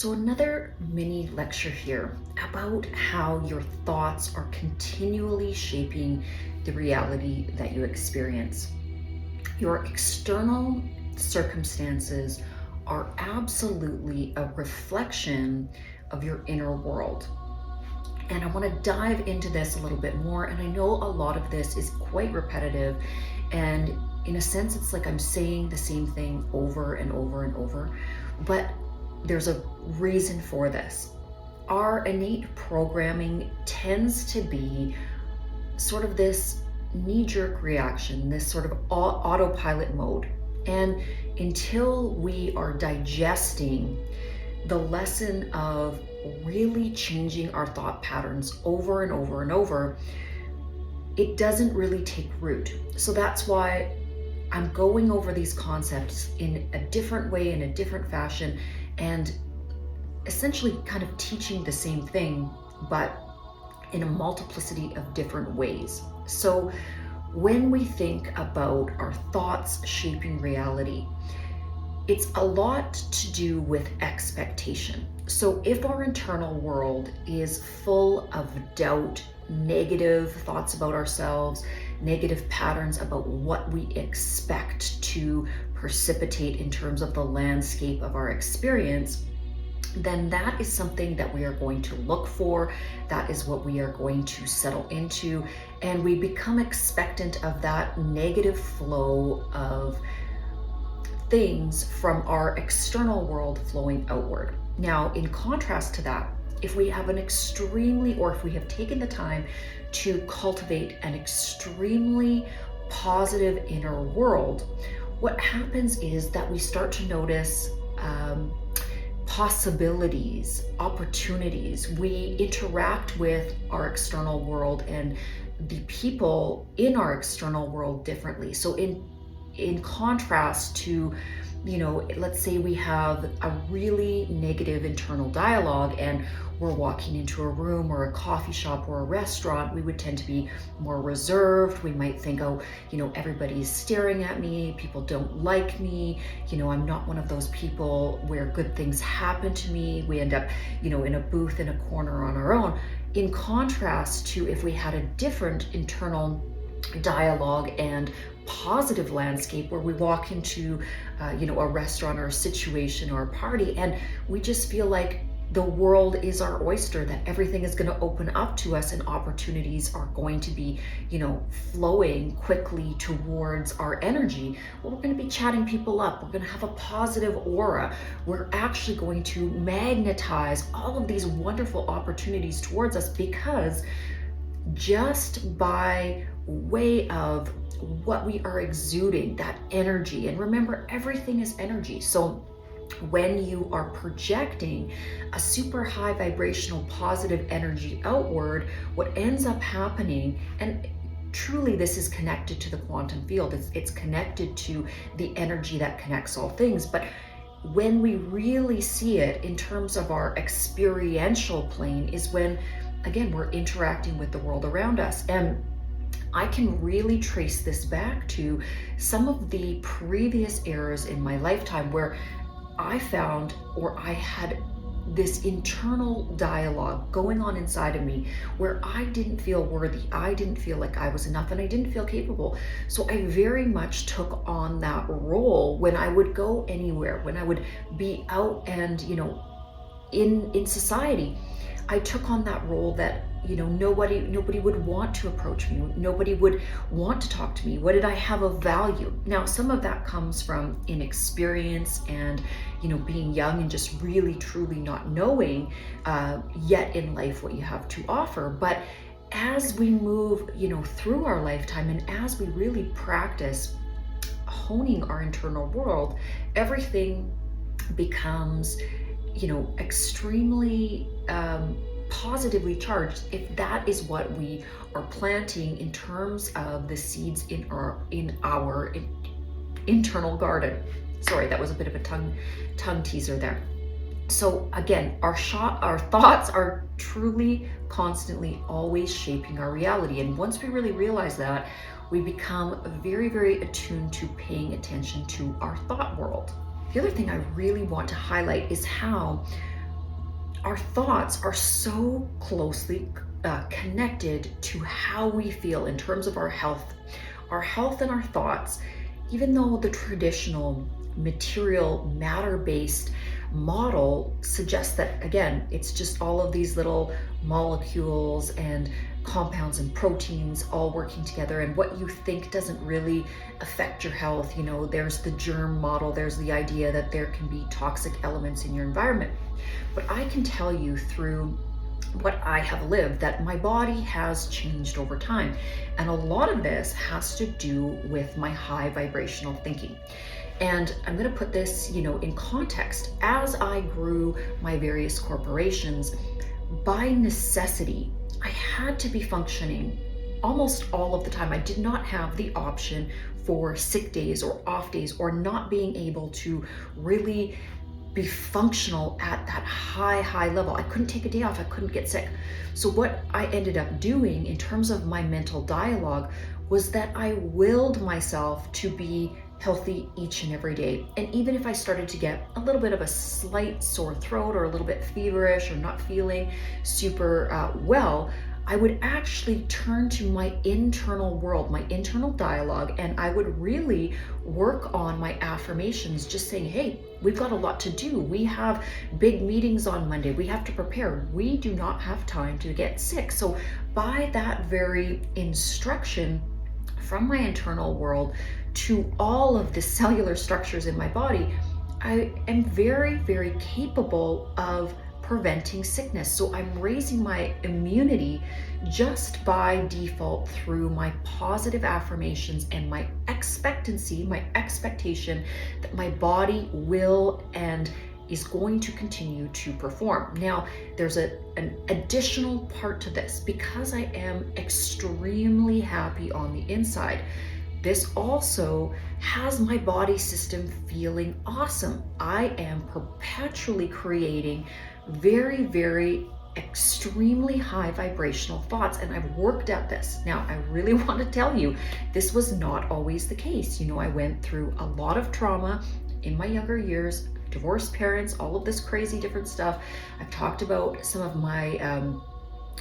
So another mini lecture here about how your thoughts are continually shaping the reality that you experience. Your external circumstances are absolutely a reflection of your inner world. And I want to dive into this a little bit more. And I know a lot of this is quite repetitive. And in a sense, it's like I'm saying the same thing over and over and over. But there's a reason for this. Our innate programming tends to be sort of this knee-jerk reaction, this sort of autopilot mode. And until we are digesting the lesson of really changing our thought patterns over and over and over, it doesn't really take root. So that's why I'm going over these concepts in a different way, in a different fashion, and essentially kind of teaching the same thing, but in a multiplicity of different ways. So when we think about our thoughts shaping reality, it's a lot to do with expectation. So if our internal world is full of doubt, negative thoughts about ourselves, negative patterns about what we expect to precipitate in terms of the landscape of our experience, then that is something that we are going to look for. That is what we are going to settle into. And we become expectant of that negative flow of things from our external world flowing outward. Now, in contrast to that, if we have if we have taken the time to cultivate an extremely positive inner world, what happens is that we start to notice possibilities, opportunities. We interact with our external world and the people in our external world differently. So in contrast to, let's say we have a really negative internal dialogue and we're walking into a room or a coffee shop or a restaurant, we would tend to be more reserved. We might think, everybody's staring at me, people don't like me, I'm not one of those people where good things happen to me. We end up, in a booth in a corner on our own. In contrast to if we had a different internal dialogue and positive landscape where we walk into a restaurant or a situation or a party and we just feel like the world is our oyster, that everything is going to open up to us and opportunities are going to be flowing quickly towards our energy. Well, we're going to be chatting people up, we're going to have a positive aura, we're actually going to magnetize all of these wonderful opportunities towards us, because just by way of what we are exuding, that energy. And remember, everything is energy. So when you are projecting a super high vibrational positive energy outward, what ends up happening, and truly this is connected to the quantum field, it's connected to the energy that connects all things, but when we really see it in terms of our experiential plane is when, again, we're interacting with the world around us. And I can really trace this back to some of the previous eras in my lifetime where I found, or I had this internal dialogue going on inside of me where I didn't feel worthy, I didn't feel like I was enough, and I didn't feel capable. So I very much took on that role when I would go anywhere, when I would be out and, in society. I took on that role that, nobody would want to approach me. Nobody would want to talk to me. What did I have of value? Now, some of that comes from inexperience and, being young and just really, truly not knowing yet in life what you have to offer. But as we move, through our lifetime, and as we really practice honing our internal world, everything becomes, extremely positively charged, if that is what we are planting in terms of the seeds in our internal garden. Sorry, that was a bit of a tongue teaser there. So again, our thoughts are truly constantly always shaping our reality. And once we really realize that, we become very, very attuned to paying attention to our thought world. The other thing I really want to highlight is how Our thoughts are so closely connected to how we feel in terms of our health. Our health and our thoughts, even though the traditional material matter-based model suggests that, again, it's just all of these little molecules and compounds and proteins all working together, and what you think doesn't really affect your health. There's the germ model, there's the idea that there can be toxic elements in your environment. But I can tell you through what I have lived that my body has changed over time. And a lot of this has to do with my high vibrational thinking. And I'm going to put this, in context. As I grew my various corporations, by necessity, I had to be functioning almost all of the time. I did not have the option for sick days or off days or not being able to really be functional at that high level. I couldn't take a day off. I couldn't get sick. So what I ended up doing in terms of my mental dialogue was that I willed myself to be healthy each and every day. And even if I started to get a little bit of a slight sore throat or a little bit feverish or not feeling super well, I would actually turn to my internal world, my internal dialogue, and I would really work on my affirmations, just saying, hey, we've got a lot to do. We have big meetings on Monday. We have to prepare. We do not have time to get sick. So by that very instruction from my internal world to all of the cellular structures in my body, I am very, very capable of preventing sickness. So I'm raising my immunity just by default through my positive affirmations and my expectancy, my expectation that my body will and is going to continue to perform. Now, there's an additional part to this. Because I am extremely happy on the inside, this also has my body system feeling awesome. I am perpetually creating very, very extremely high vibrational thoughts, and I've worked at this. Now, I really want to tell you, this was not always the case. I went through a lot of trauma in my younger years, divorced parents, all of this crazy different stuff. I've talked about some of my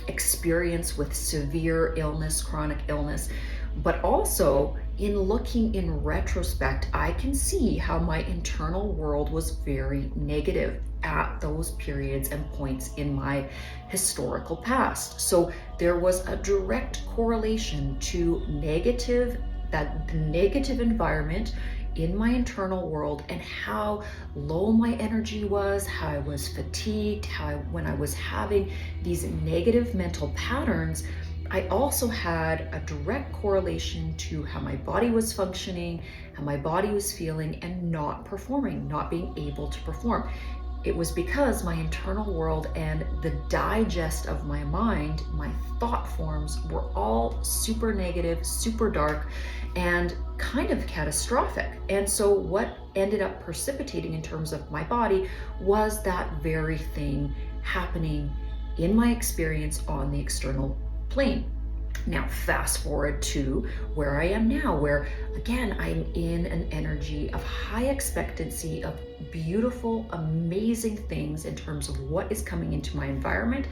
experience with severe illness, chronic illness, but also in looking in retrospect, I can see how my internal world was very negative at those periods and points in my historical past. So there was a direct correlation to the negative environment in my internal world and how low my energy was, how I was fatigued, when I was having these negative mental patterns, I also had a direct correlation to how my body was functioning, how my body was feeling, and not performing, not being able to perform. It was because my internal world and the digest of my mind, my thought forms, were all super negative, super dark, and kind of catastrophic. And so what ended up precipitating in terms of my body was that very thing happening in my experience on the external plane. Now, fast forward to where I am now, where again, I'm in an energy of high expectancy of beautiful, amazing things in terms of what is coming into my environment.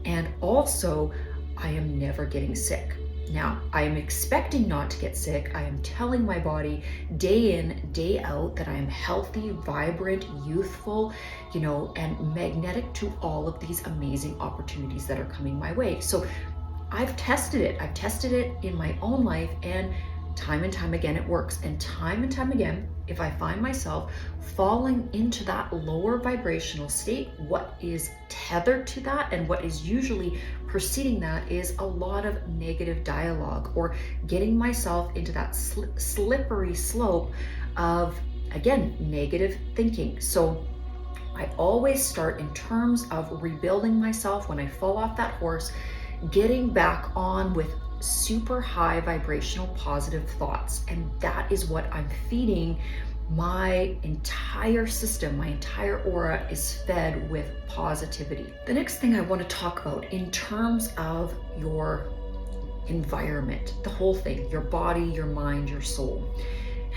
And also, I am never getting sick. Now, I am expecting not to get sick. I am telling my body day in, day out that I am healthy, vibrant, youthful, and magnetic to all of these amazing opportunities that are coming my way. So I've tested it. I've tested it in my own life, and time again, it works. And time again, if I find myself falling into that lower vibrational state, what is tethered to that and what is usually preceding that is a lot of negative dialogue, or getting myself into that slippery slope of, again, negative thinking. So I always start in terms of rebuilding myself when I fall off that horse, getting back on with super high vibrational positive thoughts. And that is what I'm feeding my entire system. My entire aura is fed with positivity. The next thing I want to talk about in terms of your environment, the whole thing, your body, your mind, your soul,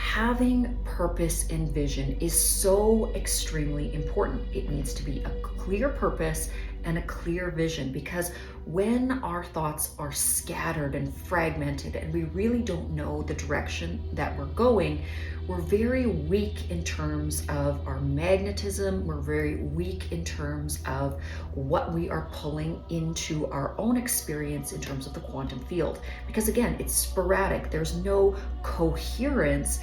having purpose and vision is so extremely important. It needs to be a clear purpose and a clear vision, because when our thoughts are scattered and fragmented and we really don't know the direction that we're going, we're very weak in terms of our magnetism. We're very weak in terms of what we are pulling into our own experience in terms of the quantum field. Because again, it's sporadic. There's no coherence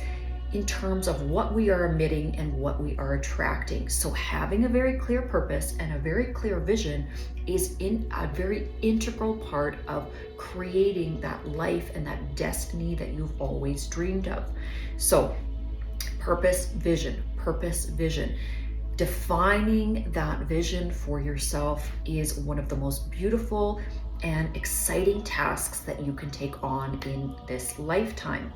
in terms of what we are emitting and what we are attracting. So having a very clear purpose and a very clear vision is a very integral part of creating that life and that destiny that you've always dreamed of. So purpose, vision, purpose, vision. Defining that vision for yourself is one of the most beautiful and exciting tasks that you can take on in this lifetime.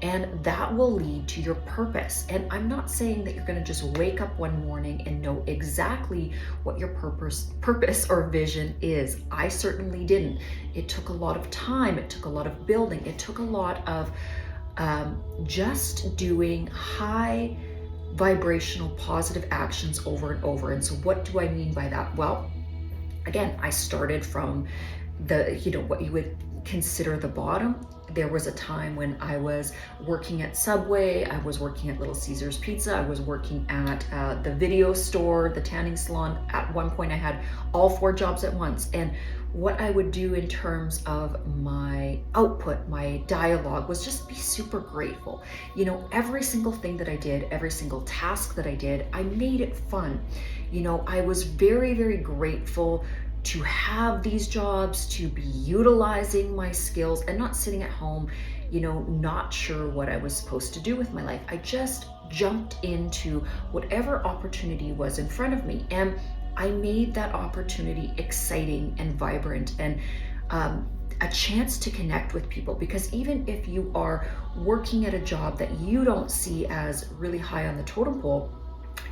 And that will lead to your purpose. And I'm not saying that you're going to just wake up one morning and know exactly what your purpose or vision is. I certainly didn't. It took a lot of time. It took a lot of building. It took a lot of just doing high vibrational positive actions over and over. And so what do I mean by that? Well, again, I started from what you would consider the bottom. There was a time when I was working at Subway, I was working at Little Caesars Pizza, I was working at the video store, the tanning salon. At one point I had all 4 jobs at once. And what I would do in terms of my output, my dialogue, was just be super grateful. Every single thing that I did, every single task that I did, I made it fun. I was very, very grateful to have these jobs, to be utilizing my skills and not sitting at home, not sure what I was supposed to do with my life. I just jumped into whatever opportunity was in front of me. And I made that opportunity exciting and vibrant and a chance to connect with people. Because even if you are working at a job that you don't see as really high on the totem pole,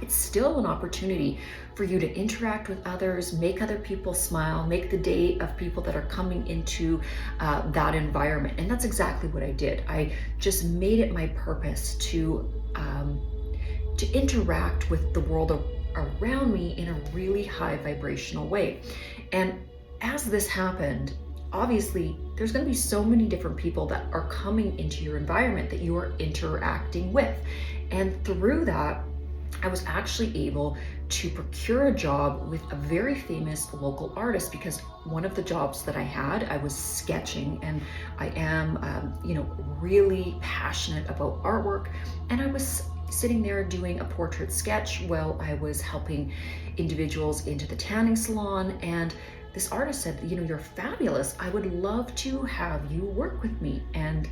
it's still an opportunity for you to interact with others, make other people smile, make the day of people that are coming into that environment. And that's exactly what I did. I just made it my purpose to interact with the world around me in a really high vibrational way. And as this happened, obviously there's going to be so many different people that are coming into your environment that you are interacting with. And through that, I was actually able to procure a job with a very famous local artist, because one of the jobs that I had, I was sketching, and I am, really passionate about artwork. And I was sitting there doing a portrait sketch while I was helping individuals into the tanning salon. And this artist said, you're fabulous. I would love to have you work with me. And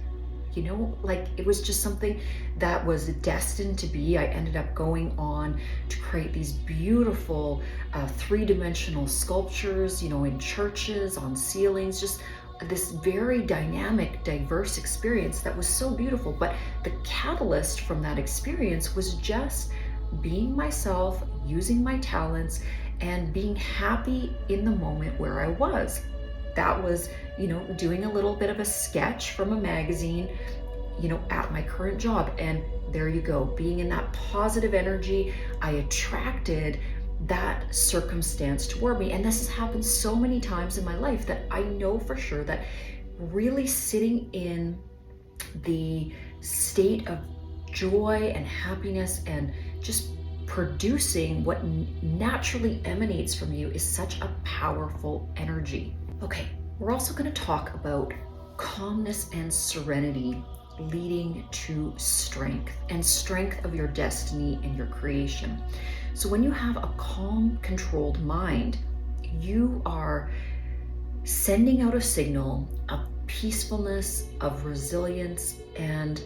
it was just something that was destined to be. I ended up going on to create these beautiful 3-dimensional sculptures, in churches, on ceilings, just this very dynamic, diverse experience that was so beautiful. But the catalyst from that experience was just being myself, using my talents, and being happy in the moment where I was. That was, doing a little bit of a sketch from a magazine, at my current job. And there you go, being in that positive energy, I attracted that circumstance toward me. And this has happened so many times in my life that I know for sure that really sitting in the state of joy and happiness and just producing what naturally emanates from you is such a powerful energy. Okay, we're also going to talk about calmness and serenity leading to strength and strength of your destiny and your creation. So when you have a calm, controlled mind, you are sending out a signal of peacefulness, of resilience, and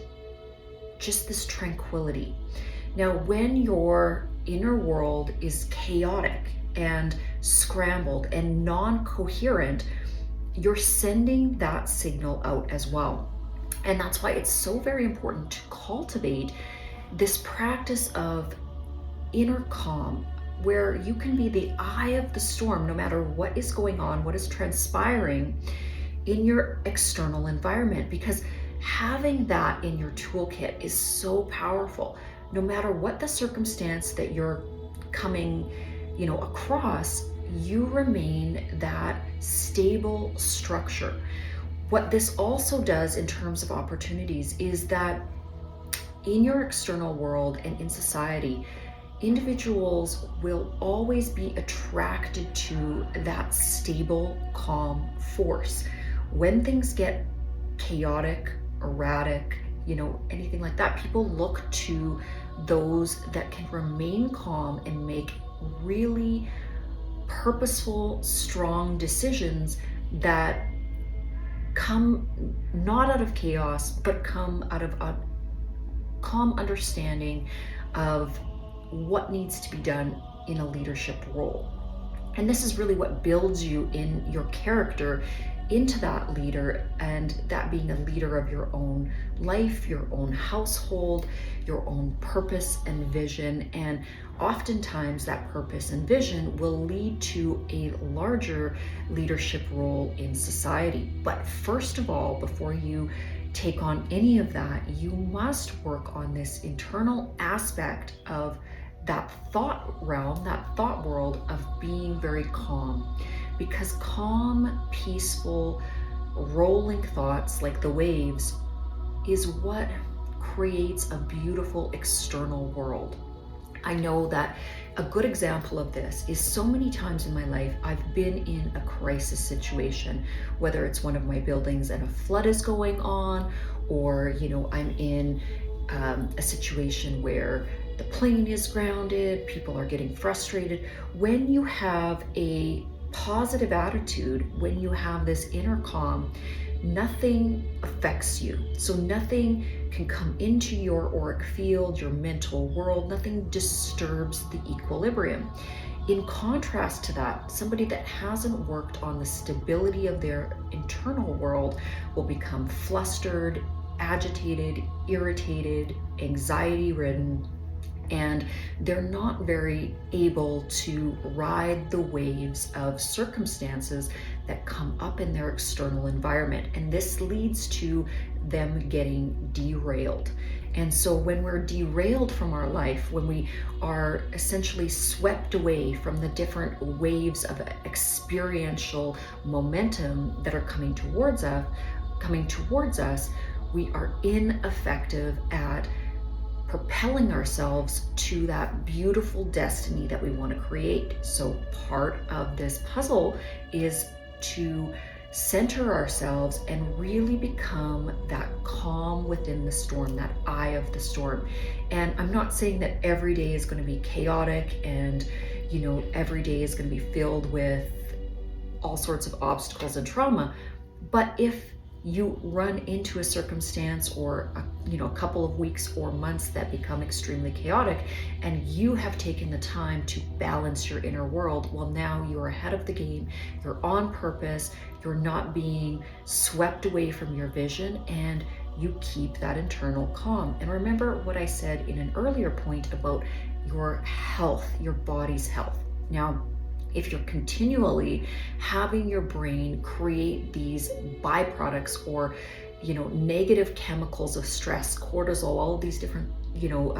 just this tranquility. Now, when your inner world is chaotic and scrambled and non-coherent, you're sending that signal out as well. And that's why it's so very important to cultivate this practice of inner calm, where you can be the eye of the storm no matter what is going on, what is transpiring in your external environment. Because having that in your toolkit is so powerful. No matter what the circumstance that you're coming, across, you remain that stable structure. What this also does in terms of opportunities is that in your external world and in society, individuals will always be attracted to that stable, calm force. When things get chaotic, erratic, anything like that, people look to those that can remain calm and make really purposeful, strong decisions that come not out of chaos, but come out of a calm understanding of what needs to be done in a leadership role. And this is really what builds you in your character into that leader, and that being a leader of your own life, your own household, your own purpose and vision. And oftentimes that purpose and vision will lead to a larger leadership role in society. But first of all, before you take on any of that, you must work on this internal aspect of that thought realm, that thought world of being very calm. Because calm, peaceful, rolling thoughts like the waves is what creates a beautiful external world. I know that a good example of this is so many times in my life, I've been in a crisis situation, whether it's one of my buildings and a flood is going on, or, I'm in a situation where the plane is grounded, people are getting frustrated. When you have a positive attitude, when you have this inner calm, nothing affects you. So nothing can come into your auric field, your mental world, nothing disturbs the equilibrium. In contrast to that, somebody that hasn't worked on the stability of their internal world will become flustered, agitated, irritated, anxiety-ridden, and they're not very able to ride the waves of circumstances that come up in their external environment. And this leads to them getting derailed. And so when we're derailed from our life, when we are essentially swept away from the different waves of experiential momentum that are coming towards us, we are ineffective at propelling ourselves to that beautiful destiny that we want to create. So part of this puzzle is to center ourselves and really become that calm within the storm, that eye of the storm. And I'm not saying that every day is going to be chaotic and, every day is going to be filled with all sorts of obstacles and trauma. But if you run into a circumstance or a couple of weeks or months that become extremely chaotic, and you have taken the time to balance your inner world, well, now you're ahead of the game, you're on purpose, you're not being swept away from your vision, and you keep that internal calm. And remember what I said in an earlier point about your health, your body's health. Now, if you're continually having your brain create these byproducts or, negative chemicals of stress, cortisol, all of these different,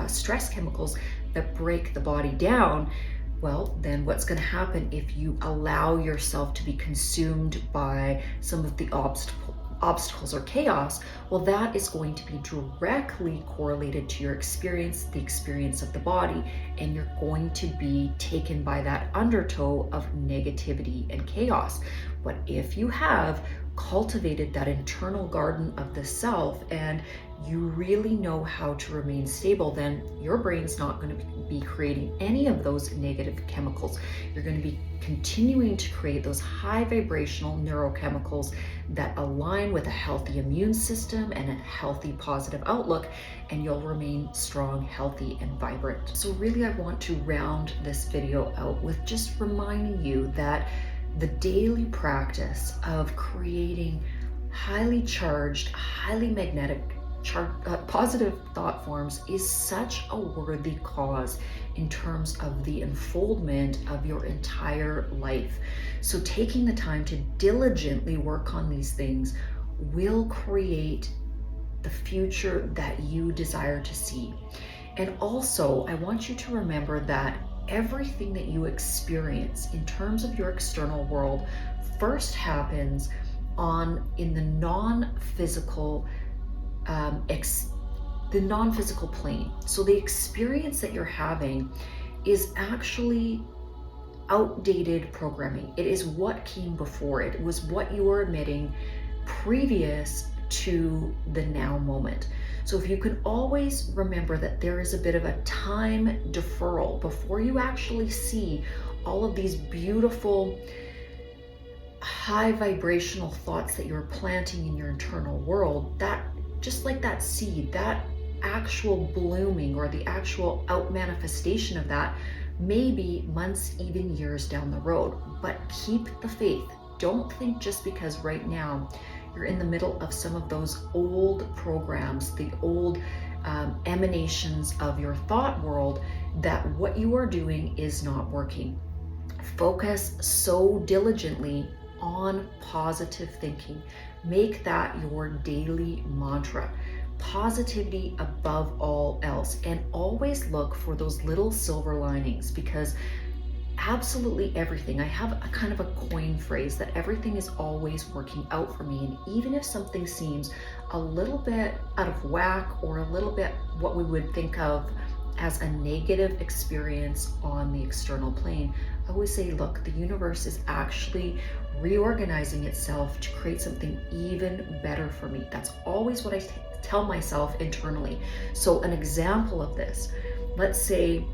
stress chemicals that break the body down, well, then what's going to happen if you allow yourself to be consumed by some of the obstacles or chaos? Well, that is going to be directly correlated to your experience, the experience of the body, and you're going to be taken by that undertow of negativity and chaos. But if you have cultivated that internal garden of the self and you really know how to remain stable, then your brain's not going to be creating any of those negative chemicals. You're going to be continuing to create those high vibrational neurochemicals that align with a healthy immune system and a healthy positive outlook, and you'll remain strong, healthy, and vibrant. So really, I want to round this video out with just reminding you that the daily practice of creating highly charged, highly magnetic, positive thought forms is such a worthy cause in terms of the unfoldment of your entire life. So taking the time to diligently work on these things will create the future that you desire to see. And also, I want you to remember that everything that you experience in terms of your external world first happens in the non-physical the non-physical plane. So the experience that you're having is actually outdated programming. It is what came before. It was what you were emitting previous to the now moment. So if you can always remember that there is a bit of a time deferral before you actually see all of these beautiful high vibrational thoughts that you're planting in your internal world, that just like that seed, that actual blooming or the actual out manifestation of that may be months, even years down the road. But keep the faith. Don't think just because right now you're in the middle of some of those old programs, the old emanations of your thought world, that what you are doing is not working. Focus so diligently on positive thinking. Make that your daily mantra. Positivity above all else, and always look for those little silver linings, because absolutely everything, I have a kind of a coin phrase that everything is always working out for me. And even if something seems a little bit out of whack or a little bit what we would think of as a negative experience on the external plane, I always say, look, the universe is actually reorganizing itself to create something even better for me. That's always what I tell myself internally. So an example of this, let's say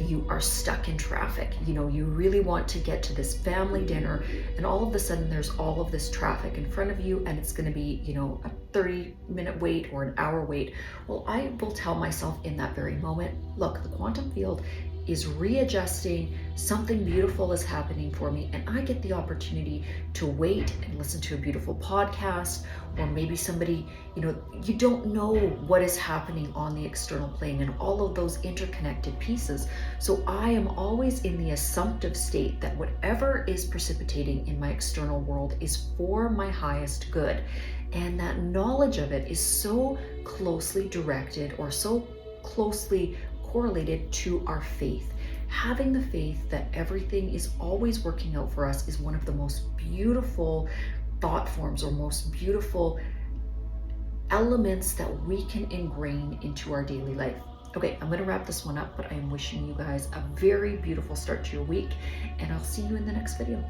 you are stuck in traffic. You really want to get to this family dinner, and all of a sudden there's all of this traffic in front of you, and it's going to be, a 30-minute wait or an hour wait. Well, I will tell myself in that very moment, look, the quantum field is readjusting, something beautiful is happening for me, and I get the opportunity to wait and listen to a beautiful podcast, or maybe somebody, you don't know what is happening on the external plane and all of those interconnected pieces. So I am always in the assumptive state that whatever is precipitating in my external world is for my highest good. And that knowledge of it is so closely directed or so closely correlated to our faith. Having the faith that everything is always working out for us is one of the most beautiful thought forms or most beautiful elements that we can ingrain into our daily life. Okay, I'm going to wrap this one up, but I am wishing you guys a very beautiful start to your week, and I'll see you in the next video.